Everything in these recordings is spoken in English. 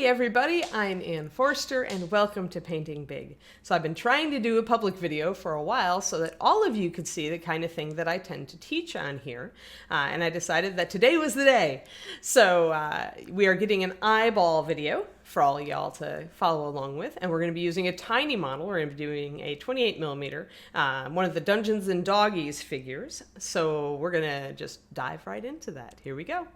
Hey everybody, I'm Ann Forster and welcome to Painting Big. So I've been trying to do a public video for a while so that all of you could see the kind of thing that I tend to teach on here. And I decided that today was the day. So we are getting an eyeball video for all y'all to follow along with. And we're going to be using a tiny model. We're going to be doing a 28 millimeter, one of the Dungeons and Doggies figures. So we're going to just dive right into that. Here we go.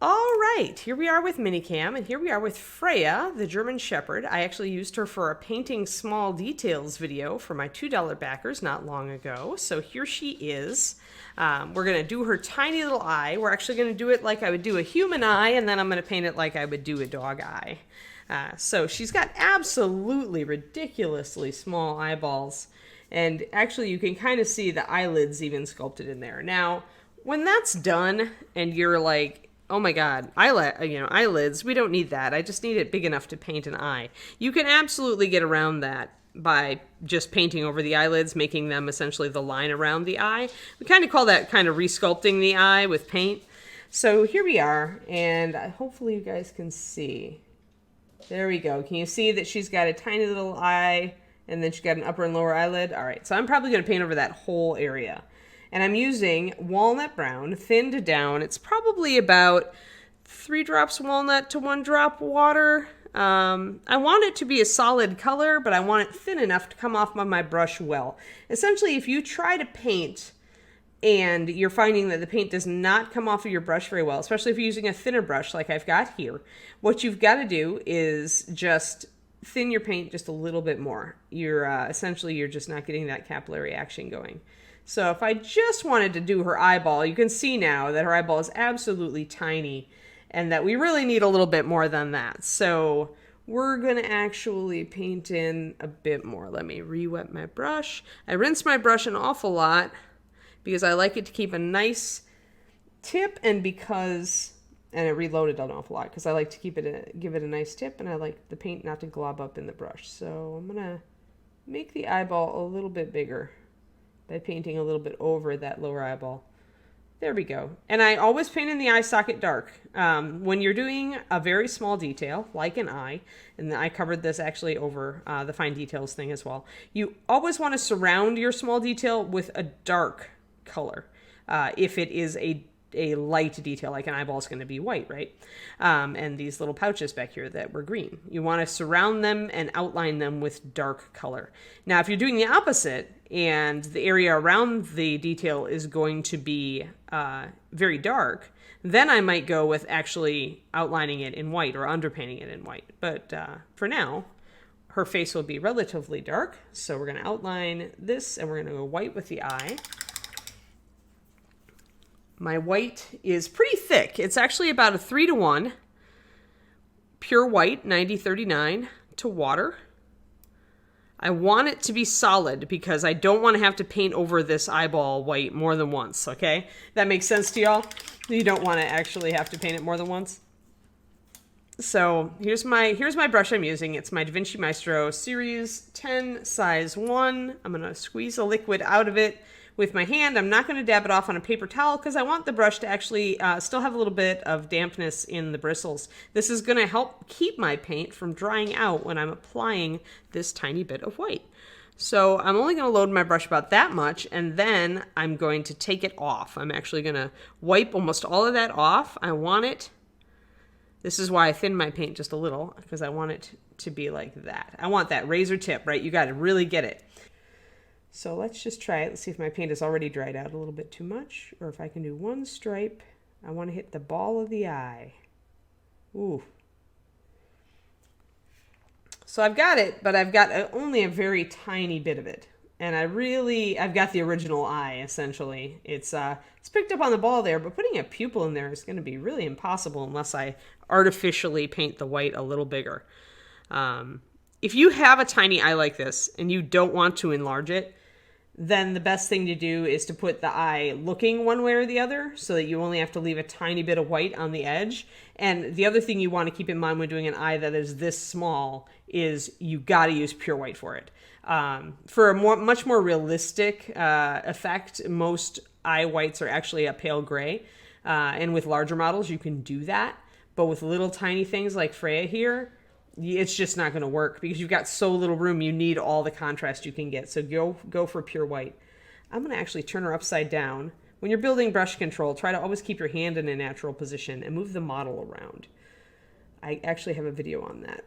All right, here we are with Minicam, and here we are with Freya, the German Shepherd. I actually used her for a painting small details video for my $2 backers not long ago. So here she is. We're going to do her tiny little eye. We're actually going to do it like I would do a human eye, and then I'm going to paint it like I would do a dog eye. So she's got absolutely ridiculously small eyeballs, and actually you can kind of see the eyelids even sculpted in there. Now, when that's done, and you're like, oh my God, eyelids, we don't need that. I just need it big enough to paint an eye. You can absolutely get around that by just painting over the eyelids, making them essentially the line around the eye. We kind of call that kind of resculpting the eye with paint. So here we are, and hopefully you guys can see. There we go. Can you see that she's got a tiny little eye, and then she's got an upper and lower eyelid? All right, so I'm probably going to paint over that whole area. And I'm using walnut brown, thinned down. It's probably about 3 drops walnut to 1 drop water. I want it to be a solid color, but I want it thin enough to come off of my brush well. Essentially, if you try to paint and you're finding that the paint does not come off of your brush very well, especially if you're using a thinner brush like I've got here, what you've got to do is just thin your paint just a little bit more. Essentially, you're just not getting that capillary action going. So if I just wanted to do her eyeball, you can see now that her eyeball is absolutely tiny and that we really need a little bit more than that. So we're going to actually paint in a bit more. Let me re-wet my brush. I rinse my brush an awful lot because I like it to keep a nice tip and I reload it an awful lot because I like to give it a nice tip, and I like the paint not to glob up in the brush. So I'm going to make the eyeball a little bit bigger by painting a little bit over that lower eyeball. There we go. And I always paint in the eye socket dark. When you're doing a very small detail, like an eye, and I covered this actually over the fine details thing as well, you always want to surround your small detail with a dark color. If it is a light detail, like an eyeball is going to be white, right? And these little pouches back here that were green. You want to surround them and outline them with dark color. Now, if you're doing the opposite and the area around the detail is going to be very dark, then I might go with actually outlining it in white or underpainting it in white. But for now, her face will be relatively dark. So we're going to outline this and we're going to go white with the eye. My white is pretty thick. It's actually about a 3-to-1. Pure white, 90-39 to water. I want it to be solid because I don't want to have to paint over this eyeball white more than once, okay? That makes sense to y'all? You don't want to actually have to paint it more than once. So here's my brush I'm using. It's my Da Vinci Maestro Series 10 size 1. I'm going to squeeze the liquid out of it with my hand. I'm not going to dab it off on a paper towel because I want the brush to actually still have a little bit of dampness in the bristles. This is going to help keep my paint from drying out when I'm applying this tiny bit of white. So I'm only going to load my brush about that much, and then I'm going to take it off. I'm actually going to wipe almost all of that off. I want it, this is why I thin my paint just a little, because I want it to be like that. I want that razor tip, right? You got to really get it. So let's just try it. Let's see if my paint is already dried out a little bit too much, or if I can do one stripe. I want to hit the ball of the eye. Ooh. So I've got it, but I've got only a very tiny bit of it. And I've got the original eye, essentially. It's picked up on the ball there, but putting a pupil in there is going to be really impossible unless I artificially paint the white a little bigger. If you have a tiny eye like this and you don't want to enlarge it, then the best thing to do is to put the eye looking one way or the other so that you only have to leave a tiny bit of white on the edge. And the other thing you want to keep in mind when doing an eye that is this small is you got to use pure white for it. For a much more realistic effect, most eye whites are actually a pale gray. And with larger models, you can do that. But with little tiny things like Freya here, it's just not going to work because you've got so little room. You need all the contrast you can get. So go for pure white. I'm going to actually turn her upside down. When you're building brush control, try to always keep your hand in a natural position and move the model around. I actually have a video on that.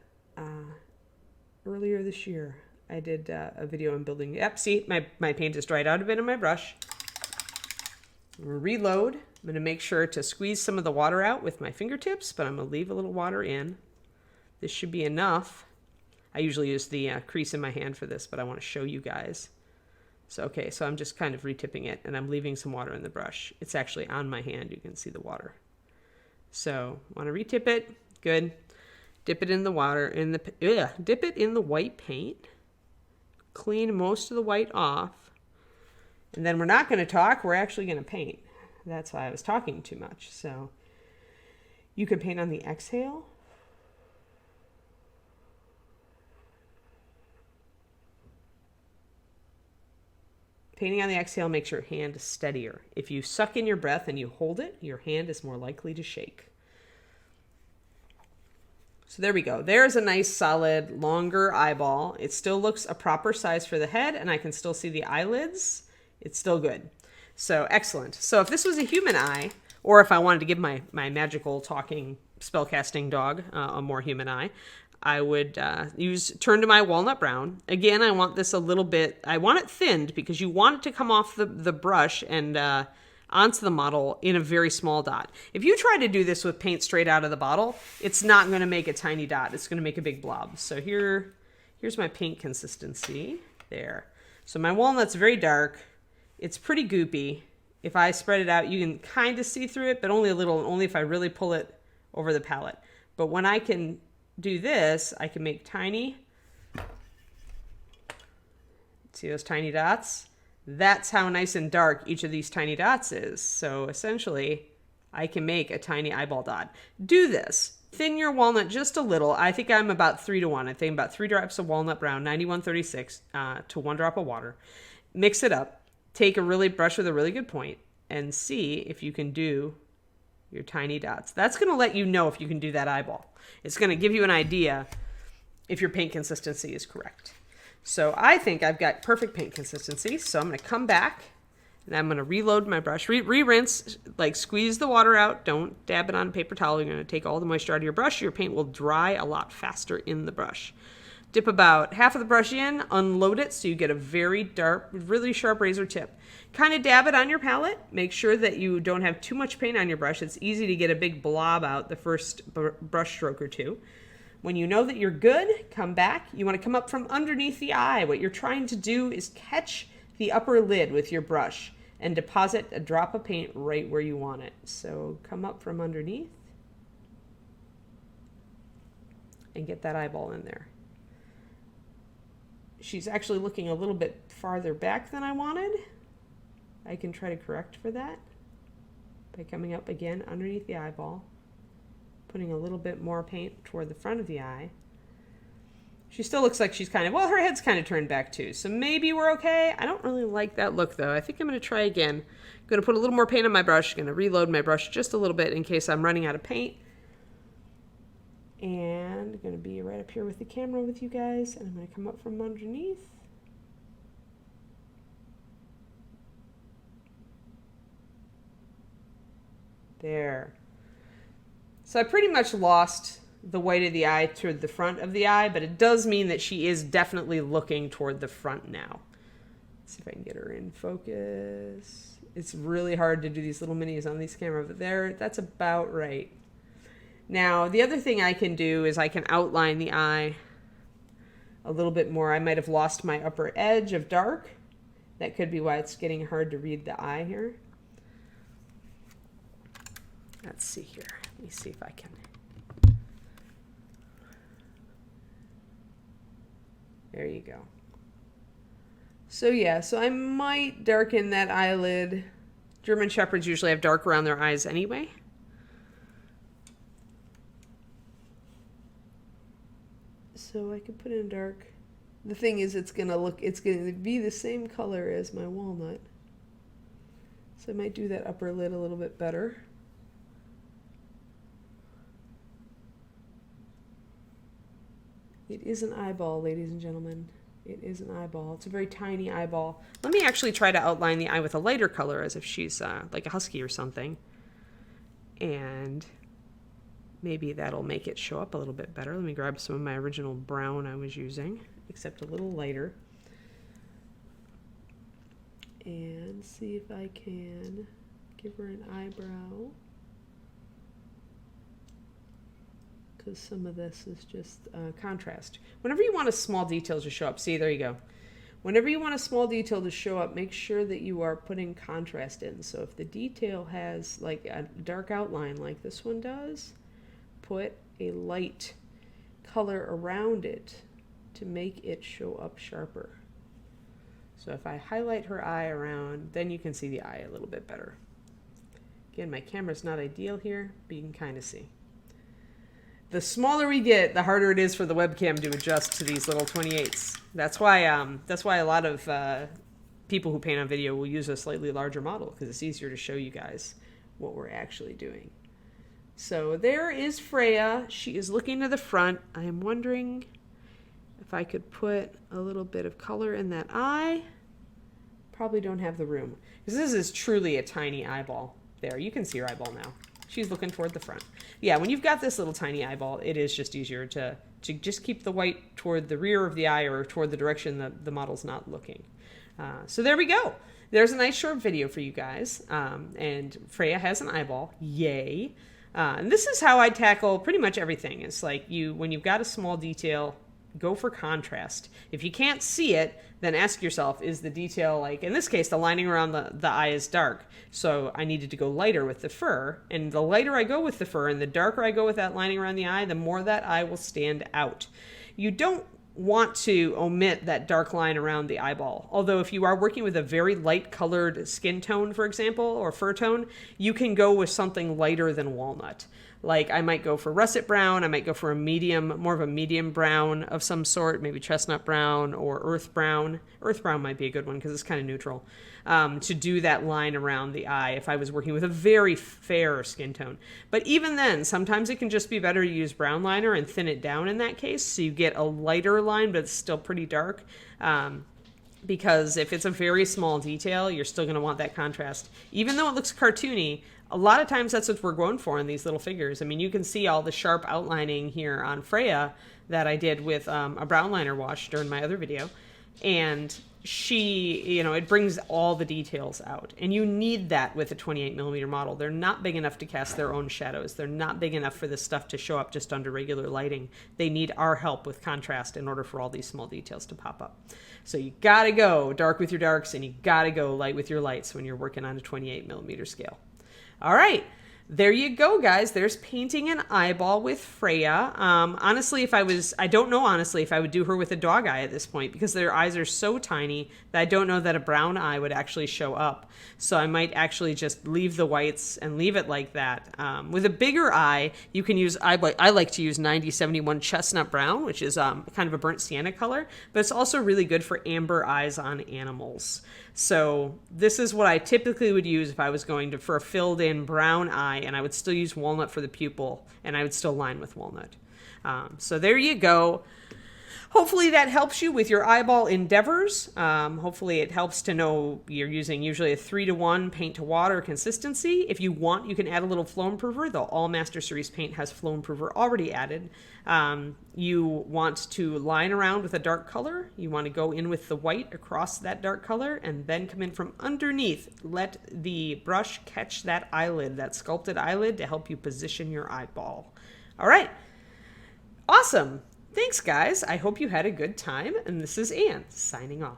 Earlier this year, I did a video on building. Yep, see, my paint has dried out a bit on my brush. Reload. I'm going to make sure to squeeze some of the water out with my fingertips, but I'm going to leave a little water in. This should be enough. I usually use the crease in my hand for this, but I want to show you guys. So, okay, so I'm just kind of retipping it, and I'm leaving some water in the brush. It's actually on my hand. You can see the water. So, want to retip it. Good. Dip it in the water. Dip it in the white paint. Clean most of the white off. And then we're not going to talk. We're actually going to paint. That's why I was talking too much. So, you can paint on the exhale. Painting on the exhale makes your hand steadier. If you suck in your breath and you hold it, your hand is more likely to shake. So there we go. There's a nice, solid, longer eyeball. It still looks a proper size for the head, and I can still see the eyelids. It's still good. So excellent. So if this was a human eye, or if I wanted to give my magical talking spellcasting dog a more human eye, I would turn to my walnut brown. Again, I want this a little bit, I want it thinned because you want it to come off the brush and onto the model in a very small dot. If you try to do this with paint straight out of the bottle, it's not going to make a tiny dot. It's going to make a big blob. So here's my paint consistency. There. So my walnut's very dark. It's pretty goopy. If I spread it out, you can kind of see through it, but only a little, only if I really pull it over the palette. But when I can do this, I can make tiny, see those tiny dots? That's how nice and dark each of these tiny dots is. So essentially, I can make a tiny eyeball dot. Do this. Thin your walnut just a little. I think I'm about 3 to 1. I think about 3 drops of walnut brown, 9136 to 1 drop of water. Mix it up. Take a brush with a really good point and see if you can do your tiny dots. That's going to let you know if you can do that eyeball. It's going to give you an idea if your paint consistency is correct. So I think I've got perfect paint consistency. So I'm going to come back and I'm going to reload my brush. Re-rinse, like squeeze the water out. Don't dab it on a paper towel. You're going to take all the moisture out of your brush. Your paint will dry a lot faster in the brush. Dip about half of the brush in, unload it so you get a very dark, really sharp razor tip. Kind of dab it on your palette. Make sure that you don't have too much paint on your brush. It's easy to get a big blob out the first brush stroke or two. When you know that you're good, come back. You want to come up from underneath the eye. What you're trying to do is catch the upper lid with your brush and deposit a drop of paint right where you want it. So come up from underneath and get that eyeball in there. She's actually looking a little bit farther back than I wanted. I can try to correct for that by coming up again underneath the eyeball, putting a little bit more paint toward the front of the eye. She still looks like she's kind of, well, her head's kind of turned back too, so maybe we're okay. I don't really like that look though. I think I'm going to try again. I'm going to put a little more paint on my brush. Going to reload my brush just a little bit in case I'm running out of paint. And I'm going to be right up here with the camera with you guys, and I'm going to come up from underneath. There. So I pretty much lost the white of the eye toward the front of the eye, but it does mean that she is definitely looking toward the front now. Let's see if I can get her in focus. It's really hard to do these little minis on these cameras, but that's about right. Now, the other thing I can do is I can outline the eye a little bit more. I might have lost my upper edge of dark. That could be why it's getting hard to read the eye here. Let's see here. Let me see if I can. There you go. So yeah, so I might darken that eyelid. German Shepherds usually have dark around their eyes anyway. So I could put in dark. The thing is, it's going to be the same color as my walnut. So I might do that upper lid a little bit better. It is an eyeball, ladies and gentlemen. It is an eyeball. It's a very tiny eyeball. Let me actually try to outline the eye with a lighter color as if she's like a husky or something. And maybe that'll make it show up a little bit better. Let me grab some of my original brown I was using, except a little lighter. And see if I can give her an eyebrow. Because some of this is just contrast. Whenever you want a small detail to show up, see, there you go. Whenever you want a small detail to show up, make sure that you are putting contrast in. So if the detail has like a dark outline like this one does, put a light color around it to make it show up sharper. So if I highlight her eye around, then you can see the eye a little bit better. Again, my camera's not ideal here, but you can kind of see. The smaller we get, the harder it is for the webcam to adjust to these little 28s. That's why a lot of people who paint on video will use a slightly larger model, because it's easier to show you guys what we're actually doing. So there is Freya. She is looking to the front. I am wondering if I could put a little bit of color in that eye. Probably don't have the room, because this is truly a tiny eyeball. There, you can see her eyeball now. She's looking toward the front. Yeah, when you've got this little tiny eyeball, it is just easier to just keep the white toward the rear of the eye or toward the direction that the model's not looking. So there we go. There's a nice short video for you guys. And Freya has an eyeball. Yay. And this is how I tackle pretty much everything. It's like when you've got a small detail, go for contrast. If you can't see it, then ask yourself, is the detail, like in this case, the lining around the eye is dark. So I needed to go lighter with the fur. And the lighter I go with the fur and the darker I go with that lining around the eye, the more that eye will stand out. You don't want to omit that dark line around the eyeball. Although if you are working with a very light colored skin tone, for example, or fur tone, you can go with something lighter than walnut. Like I might go for russet brown, I might go for more of a medium brown of some sort, maybe chestnut brown or earth brown. Earth brown might be a good one because it's kind of neutral, to do that line around the eye if I was working with a very fair skin tone. But even then, sometimes it can just be better to use brown liner and thin it down in that case, so you get a lighter line, but it's still pretty dark. Because if it's a very small detail, you're still going to want that contrast. Even though it looks cartoony, a lot of times that's what we're going for in these little figures. I mean, you can see all the sharp outlining here on Freya that I did with a brown liner wash during my other video. And it brings all the details out. And you need that with a 28mm model. They're not big enough to cast their own shadows. They're not big enough for this stuff to show up just under regular lighting. They need our help with contrast in order for all these small details to pop up. So you gotta go dark with your darks and you gotta go light with your lights when you're working on a 28mm scale. All right, there you go, guys. There's painting an eyeball with Freya. Honestly, I don't know honestly if I would do her with a dog eye at this point, because their eyes are so tiny that I don't know that a brown eye would actually show up. So I might actually just leave the whites and leave it like that. With a bigger eye, you can use, I like to use 9071 chestnut brown, which is kind of a burnt sienna color, but it's also really good for amber eyes on animals. So this is what I typically would use if I was going for a filled in brown eye, and I would still use walnut for the pupil, and I would still line with walnut. So there you go. Hopefully that helps you with your eyeball endeavors. Hopefully it helps to know you're using usually a 3-to-1 paint to water consistency. If you want, you can add a little flow improver, though all Master Series paint has flow improver already added. You want to line around with a dark color. You want to go in with the white across that dark color and then come in from underneath. Let the brush catch that eyelid, that sculpted eyelid, to help you position your eyeball. All right. Awesome. Thanks, guys. I hope you had a good time. And this is Anne signing off.